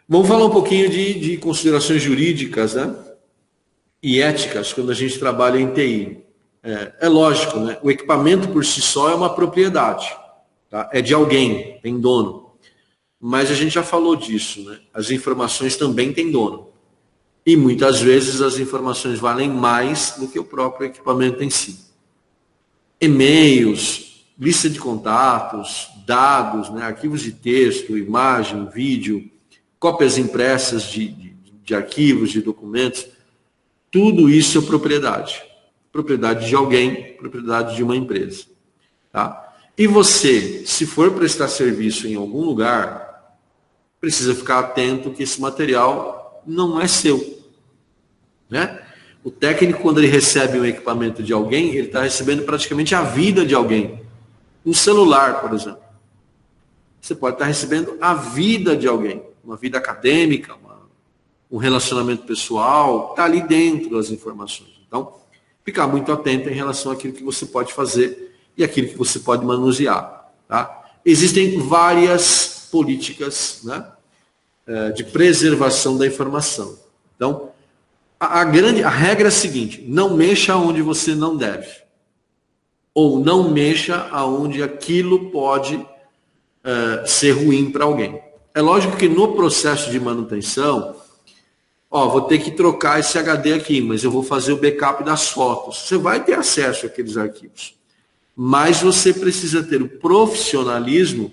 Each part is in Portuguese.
Vamos falar um pouquinho de considerações jurídicas, né? E éticas quando a gente trabalha em TI. É lógico, né? O equipamento por si só é uma propriedade, tá? É de alguém, tem dono. Mas a gente já falou disso, né? As informações também têm dono. E muitas vezes as informações valem mais do que o próprio equipamento em si. E-mails, lista de contatos, dados, né? Arquivos de texto, imagem, vídeo, cópias impressas de arquivos, de documentos, tudo isso é propriedade. Propriedade de alguém, propriedade de uma empresa. Tá? E você, se for prestar serviço em algum lugar, precisa ficar atento que esse material não é seu. Né? O técnico, quando ele recebe um equipamento de alguém, ele está recebendo praticamente a vida de alguém. Um celular, por exemplo. Você pode estar recebendo a vida de alguém. Uma vida acadêmica, um relacionamento pessoal, está ali dentro das informações. Então, ficar muito atento em relação àquilo que você pode fazer e aquilo que você pode manusear. Tá? Existem várias políticas, né, de preservação da informação. Então, a regra é a seguinte: não mexa onde você não deve. Ou não mexa aonde aquilo pode ser ruim para alguém. É lógico que no processo de manutenção, vou ter que trocar esse HD aqui, mas eu vou fazer o backup das fotos. Você vai ter acesso àqueles arquivos. Mas você precisa ter o profissionalismo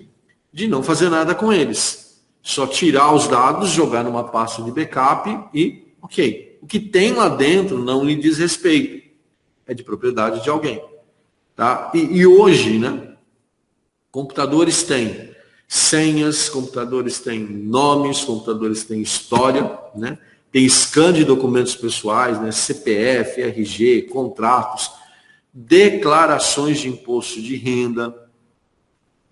de não fazer nada com eles. Só tirar os dados, jogar numa pasta de backup e, ok. O que tem lá dentro não lhe diz respeito. É de propriedade de alguém. Tá? E hoje, né, computadores têm senhas, computadores têm nomes, computadores têm história, né? Tem scan de documentos pessoais, né? CPF, RG, contratos, declarações de imposto de renda.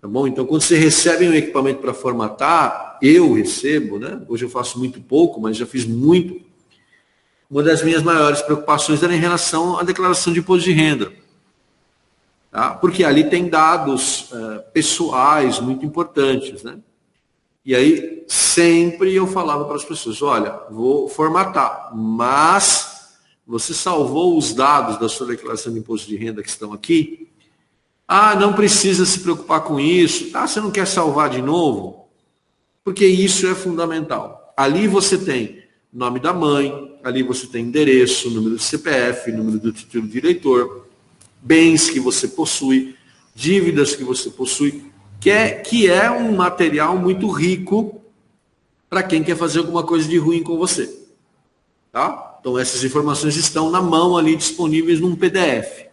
Tá bom? Então, quando você recebe um equipamento para formatar, eu recebo, né? Hoje eu faço muito pouco, mas já fiz muito. Uma das minhas maiores preocupações era em relação à declaração de imposto de renda. Tá? Porque ali tem dados pessoais muito importantes, né? E aí, sempre eu falava para as pessoas, olha, vou formatar, mas você salvou os dados da sua declaração de imposto de renda que estão aqui? Não precisa se preocupar com isso. Você não quer salvar de novo? Porque isso é fundamental. Ali você tem nome da mãe, ali você tem endereço, número do CPF, número do título de eleitor, bens que você possui, dívidas que você possui, que é um material muito rico para quem quer fazer alguma coisa de ruim com você. Tá? Então essas informações estão na mão ali disponíveis num PDF.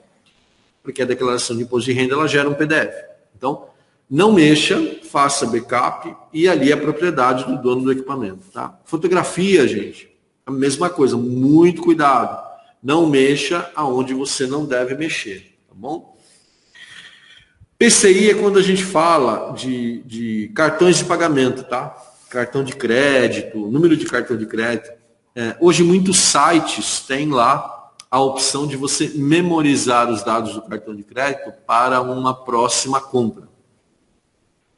Porque a declaração de imposto de renda ela gera um PDF. Então, não mexa, faça backup e ali é a propriedade do dono do equipamento. Tá? Fotografia, gente, a mesma coisa, muito cuidado. Não mexa aonde você não deve mexer. Tá bom? PCI é quando a gente fala de cartões de pagamento, tá? Cartão de crédito, número de cartão de crédito. Hoje muitos sites têm lá a opção de você memorizar os dados do cartão de crédito para uma próxima compra.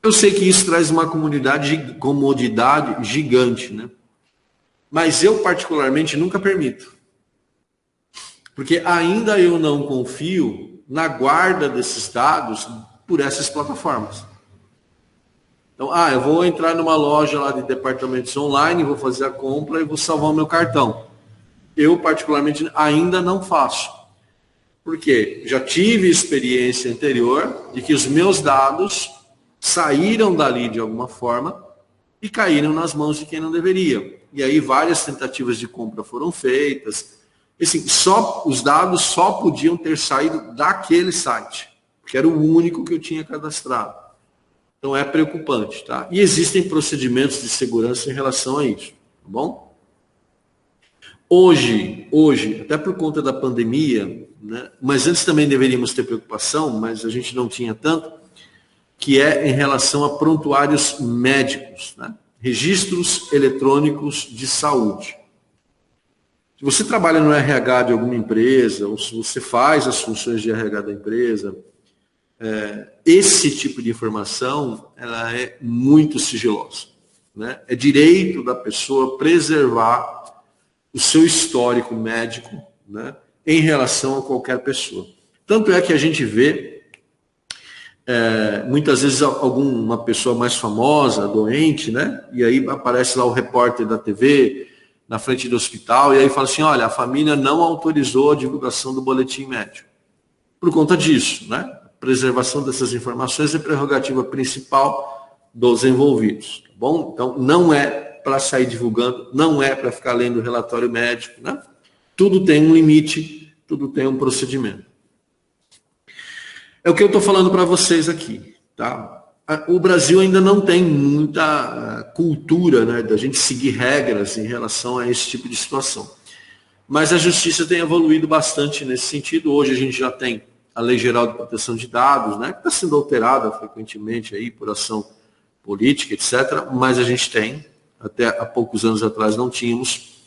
Eu sei que isso traz uma comodidade gigante, né? Mas eu particularmente nunca permito. Porque ainda eu não confio na guarda desses dados por essas plataformas. Então, eu vou entrar numa loja lá de departamentos online, vou fazer a compra e vou salvar o meu cartão. Eu, particularmente, ainda não faço. Por quê? Já tive experiência anterior de que os meus dados saíram dali de alguma forma e caíram nas mãos de quem não deveria. E aí várias tentativas de compra foram feitas. Assim, os dados só podiam ter saído daquele site, que era o único que eu tinha cadastrado. Então é preocupante, tá? E existem procedimentos de segurança em relação a isso, tá bom? Hoje, até por conta da pandemia, né, mas antes também deveríamos ter preocupação, mas a gente não tinha tanto, que é em relação a prontuários médicos, né? Registros eletrônicos de saúde. Se você trabalha no RH de alguma empresa, ou se você faz as funções de RH da empresa, esse tipo de informação ela é muito sigilosa. né? É direito da pessoa preservar o seu histórico médico, né, em relação a qualquer pessoa. Tanto é que a gente vê, muitas vezes, alguma pessoa mais famosa, doente, né, e aí aparece lá o repórter da TV, na frente do hospital, e aí fala assim, olha, a família não autorizou a divulgação do boletim médico. Por conta disso, né, a preservação dessas informações é prerrogativa principal dos envolvidos, tá bom? Então, não é para sair divulgando, não é para ficar lendo relatório médico, né? Tudo tem um limite, tudo tem um procedimento. É o que eu estou falando para vocês aqui, tá? O Brasil ainda não tem muita cultura, né, da gente seguir regras em relação a esse tipo de situação. Mas a justiça tem evoluído bastante nesse sentido. Hoje a gente já tem a Lei Geral de Proteção de Dados, né, que está sendo alterada frequentemente aí por ação política, etc. Mas a gente tem, até há poucos anos atrás não tínhamos.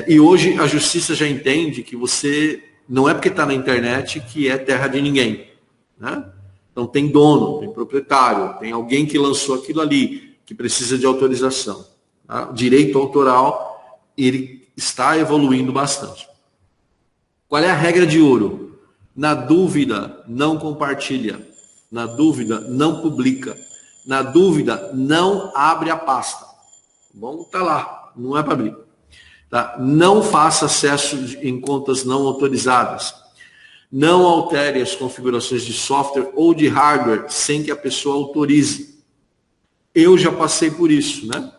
E hoje a justiça já entende que você, não é porque está na internet que é terra de ninguém, né? Então tem dono, tem proprietário, tem alguém que lançou aquilo ali, que precisa de autorização. Tá? O direito autoral, ele está evoluindo bastante. Qual é a regra de ouro? Na dúvida, não compartilha. Na dúvida, não publica. Na dúvida, não abre a pasta. Bom, tá lá, não é para abrir. Tá? Não faça acesso em contas não autorizadas. Não altere as configurações de software ou de hardware sem que a pessoa autorize. Eu já passei por isso, né?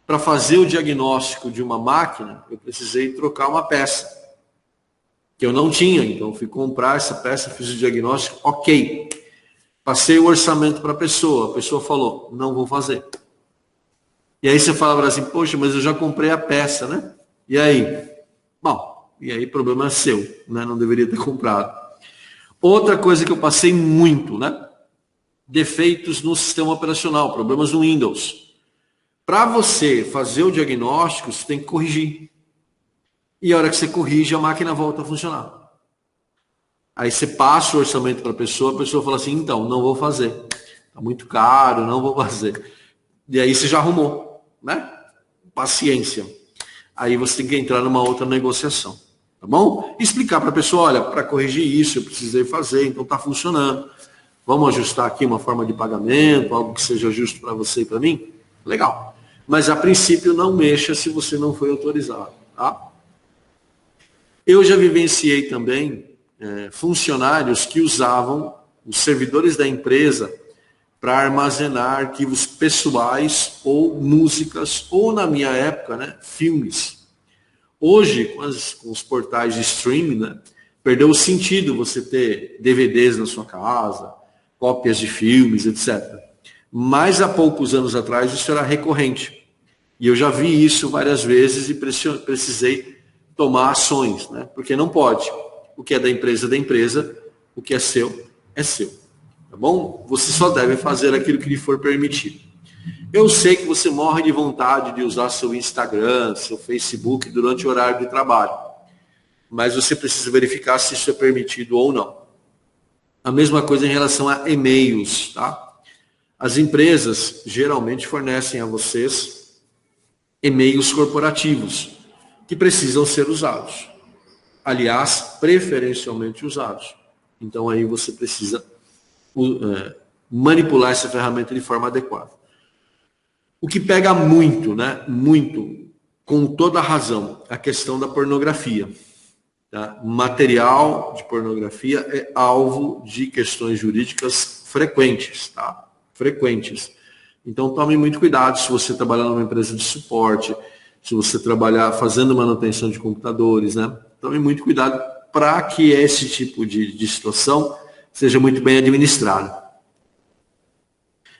Para fazer o diagnóstico de uma máquina, eu precisei trocar uma peça, que eu não tinha, então fui comprar essa peça, fiz o diagnóstico, ok. Passei o orçamento para a pessoa falou, não vou fazer. E aí você fala assim, poxa, mas eu já comprei a peça, né? E aí? Bom, e aí o problema é seu, né? Não deveria ter comprado. Outra coisa que eu passei muito, né? Defeitos no sistema operacional, problemas no Windows. Para você fazer o diagnóstico, você tem que corrigir. E a hora que você corrige, a máquina volta a funcionar. Aí você passa o orçamento para a pessoa fala assim, então, não vou fazer. Está muito caro, não vou fazer. E aí você já arrumou, né? Paciência. Aí você tem que entrar numa outra negociação. Tá bom? E explicar para a pessoa, olha, para corrigir isso eu precisei fazer, então está funcionando. Vamos ajustar aqui uma forma de pagamento, algo que seja justo para você e para mim? Legal. Mas a princípio não mexa se você não foi autorizado. Tá? Eu já vivenciei também funcionários que usavam os servidores da empresa para armazenar arquivos pessoais ou músicas, ou na minha época, né, filmes. Hoje, com os portais de streaming, né, perdeu o sentido você ter DVDs na sua casa, cópias de filmes, etc. Mas há poucos anos atrás isso era recorrente. E eu já vi isso várias vezes e precisei tomar ações, né, porque não pode. O que é da empresa, o que é seu, é seu. Tá bom? Você só deve fazer aquilo que lhe for permitido. Eu sei que você morre de vontade de usar seu Instagram, seu Facebook durante o horário de trabalho. Mas você precisa verificar se isso é permitido ou não. A mesma coisa em relação a e-mails, tá? As empresas geralmente fornecem a vocês e-mails corporativos que precisam ser usados. Aliás, preferencialmente usados. Então aí você precisa manipular essa ferramenta de forma adequada. O que pega muito, né? Muito, com toda a razão, a questão da pornografia. Tá? Material de pornografia é alvo de questões jurídicas frequentes, tá? Frequentes. Então tome muito cuidado se você trabalhar numa empresa de suporte, se você trabalhar fazendo manutenção de computadores, né? Tome muito cuidado para que esse tipo de situação seja muito bem administrado.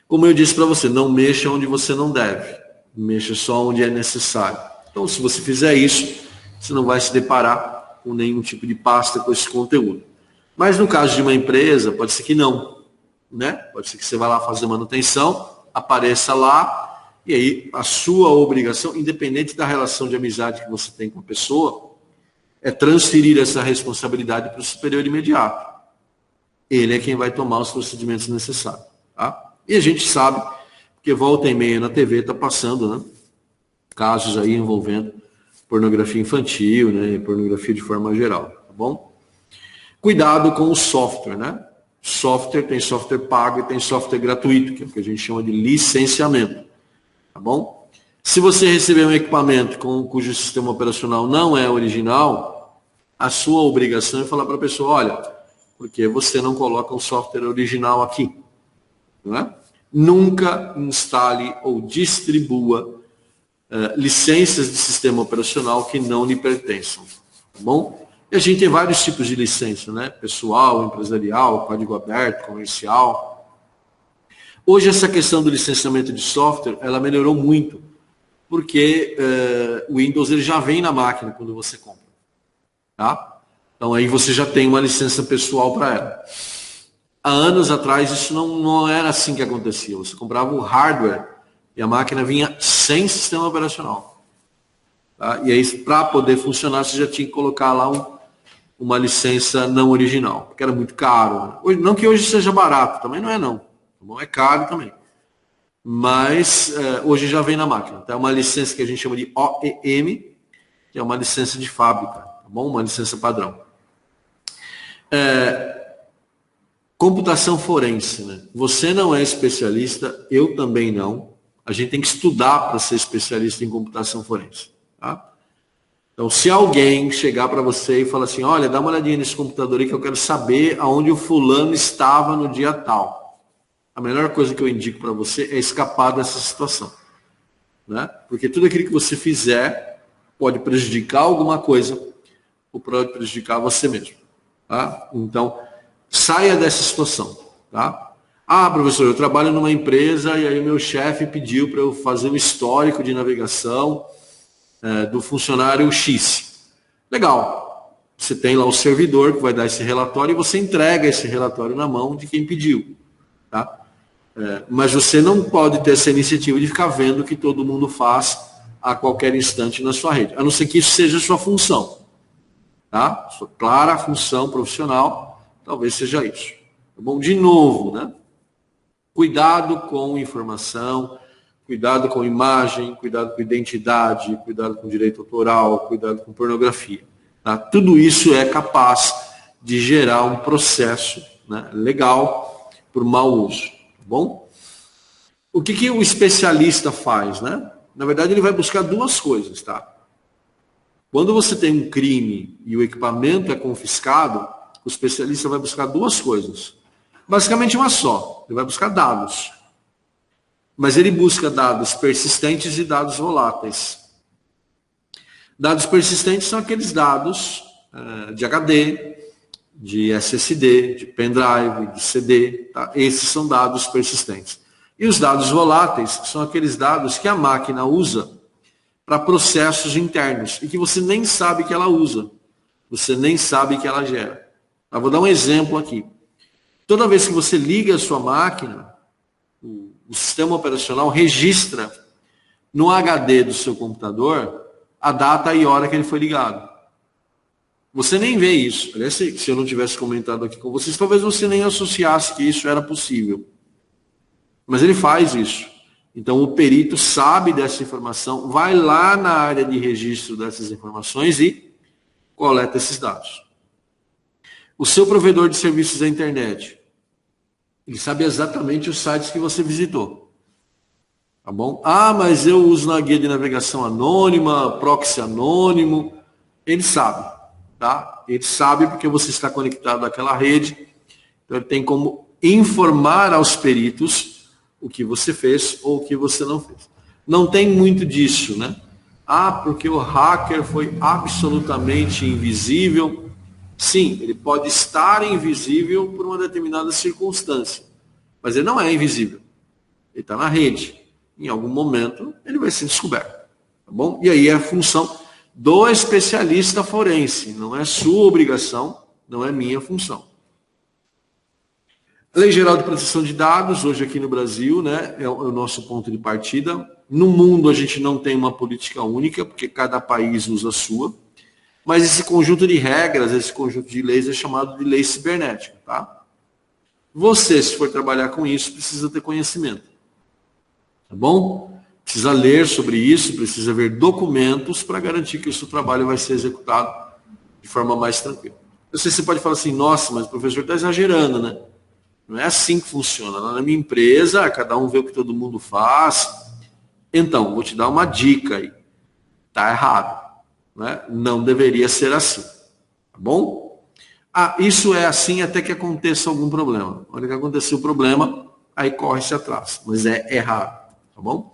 Como eu disse para você, não mexa onde você não deve. Mexa só onde é necessário. Então, se você fizer isso, você não vai se deparar com nenhum tipo de pasta com esse conteúdo. Mas no caso de uma empresa, pode ser que não. Né? Pode ser que você vá lá fazer manutenção, apareça lá, e aí a sua obrigação, independente da relação de amizade que você tem com a pessoa, é transferir essa responsabilidade para o superior imediato. Ele é quem vai tomar os procedimentos necessários. Tá? E a gente sabe porque volta e meia na TV está passando, né, casos aí envolvendo pornografia infantil, né, pornografia de forma geral, tá bom? Cuidado com o software, né? Software, tem software pago e tem software gratuito, que é o que a gente chama de licenciamento, tá bom? Se você receber um equipamento cujo sistema operacional não é original, a sua obrigação é falar para a pessoa, olha, por que você não coloca um software original aqui? Não é? Nunca instale ou distribua licenças de sistema operacional que não lhe pertençam, tá bom? E a gente tem vários tipos de licença, né? Pessoal, empresarial, código aberto, comercial. Hoje essa questão do licenciamento de software, ela melhorou muito, porque o Windows ele já vem na máquina quando você compra, tá? Então aí você já tem uma licença pessoal para ela. Há anos atrás isso não era assim que acontecia. Você comprava o hardware e a máquina vinha sem sistema operacional. Tá? E aí, para poder funcionar, você já tinha que colocar lá uma licença não original, porque era muito caro. Né? Não que hoje seja barato, também não é não. É caro também. Mas hoje já vem na máquina. Então, é uma licença que a gente chama de OEM, que é uma licença de fábrica, tá bom? Uma licença padrão. Computação forense, né? Você não é especialista, eu também não. A gente tem que estudar para ser especialista em computação forense. Tá? Então, se alguém chegar para você e falar assim, olha, dá uma olhadinha nesse computador aí que eu quero saber aonde o fulano estava no dia tal. A melhor coisa que eu indico para você é escapar dessa situação. Né? Porque tudo aquilo que você fizer pode prejudicar alguma coisa ou pode prejudicar você mesmo. Tá? Então, saia dessa situação. Tá? Ah, professor, eu trabalho numa empresa e aí meu chefe pediu para eu fazer um histórico de navegação do funcionário X. Legal. Você tem lá o servidor que vai dar esse relatório e você entrega esse relatório na mão de quem pediu. Tá? Mas você não pode ter essa iniciativa de ficar vendo o que todo mundo faz a qualquer instante na sua rede. A não ser que isso seja a sua função. Tá? Sua clara função profissional, talvez seja isso. Tá bom? De novo, né? Cuidado com informação, cuidado com imagem, cuidado com identidade, cuidado com direito autoral, cuidado com pornografia. Tá? Tudo isso é capaz de gerar um processo, né, legal por mau uso. Tá bom? O que o especialista faz? Né? Na verdade, ele vai buscar duas coisas. Tá? Quando você tem um crime e o equipamento é confiscado, o especialista vai buscar duas coisas. Basicamente uma só. Ele vai buscar dados. Mas ele busca dados persistentes e dados voláteis. Dados persistentes são aqueles dados de HD, de SSD, de pendrive, de CD. Tá? Esses são dados persistentes. E os dados voláteis são aqueles dados que a máquina usa para processos internos e que você nem sabe que ela usa. Você nem sabe que ela gera. Eu vou dar um exemplo aqui. Toda vez que você liga a sua máquina, o sistema operacional registra no HD do seu computador a data e hora que ele foi ligado. Você nem vê isso. Aliás, se eu não tivesse comentado aqui com vocês, talvez você nem associasse que isso era possível. Mas ele faz isso. Então o perito sabe dessa informação, vai lá na área de registro dessas informações e coleta esses dados. O seu provedor de serviços da internet, ele sabe exatamente os sites que você visitou. Tá bom? Ah, mas eu uso na guia de navegação anônima, proxy anônimo. Ele sabe. Tá? Ele sabe porque você está conectado àquela rede. Então ele tem como informar aos peritos o que você fez ou o que você não fez. Não tem muito disso, né? Ah, porque o hacker foi absolutamente invisível. Sim, ele pode estar invisível por uma determinada circunstância, mas ele não é invisível. Ele está na rede. Em algum momento, ele vai ser descoberto. Tá bom? E aí é a função do especialista forense. Não é sua obrigação, não é minha função. A Lei Geral de Proteção de Dados, hoje aqui no Brasil, né, é o nosso ponto de partida. No mundo, a gente não tem uma política única, porque cada país usa a sua. Mas esse conjunto de regras, esse conjunto de leis é chamado de lei cibernética. Tá? Você, se for trabalhar com isso, precisa ter conhecimento. Tá bom? Precisa ler sobre isso, precisa ver documentos para garantir que o seu trabalho vai ser executado de forma mais tranquila. Eu sei que você pode falar assim, nossa, mas o professor está exagerando, né? Não é assim que funciona. Lá na minha empresa, cada um vê o que todo mundo faz. Então, vou te dar uma dica aí. Está errado. Né? Não deveria ser assim. Tá bom? Ah, isso é assim até que aconteça algum problema. Olha que aconteceu o problema, aí corre-se atrás. Mas é errado. Tá bom?